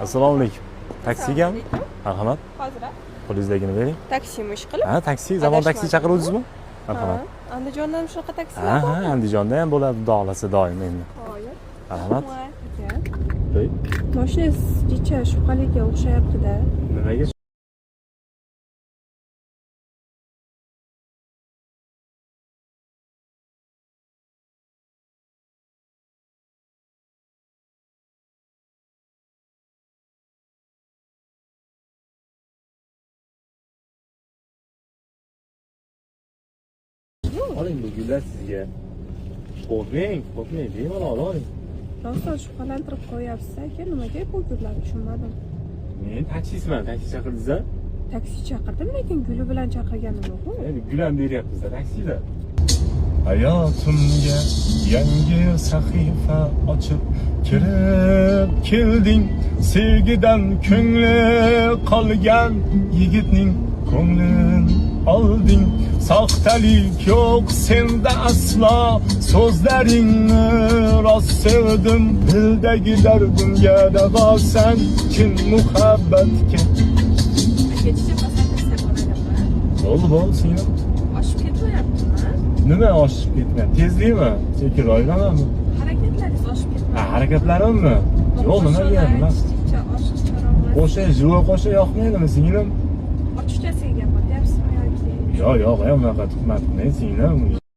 Assalomu alaykum. Taksigami? Marhamat. Hozir Qo'lingizdagini bering. taksimi ish qilib. Ha, taksi, zamon taksi chaqiruvdingizmi? Marhamat. Andijonda ham shunaqa taksilar Ha, bormi? Andijonda ham bo'ladi, xudo xohlasa doim endi. Qoyil. Marhamat. Aka. Ey, Mashinangiz jicha shubhaliga o'xshayapti-da. nimaga? Oling bu gullar sizga. Qo'rqmang, bemalol oling. Rostdan shubhalantirib qo'yapsiz aka, nimaga bu gullarni tushunmadim. Men taksisiman, taksi chaqirdingiz-a? Taksi chaqirdim, lekin guli bilan chaqirganim yo'q-ku. Endi gul ham beryapmiz-a taksida. Hayotimga yangi sahifa ochib kirib kelding, sevgidan ko'ngli qolgan yigitning ko'nglin olding. Soxtalik yo'q senda aslo, so'zlaringni rost sevdim, dildagi dardimga davo sen chin muhabbatga. Kecha pasangiz bo'ladimi? Bo'ldi singlim. Oshib ketyaptimi? Nima oshib ketgan? Tezlikmi? Sekinroq yuramami? Harakatlaringiz oshib ketdi. Ha, harakatlarimmi? Yo'q, nima deyapman? Qo'sha, jivo qo'sha yoqmaydimi singlim? Ochiqchasiga gap aytyapsizmi yoki? Yo'q, unaqa tuhmat qilmang singlim.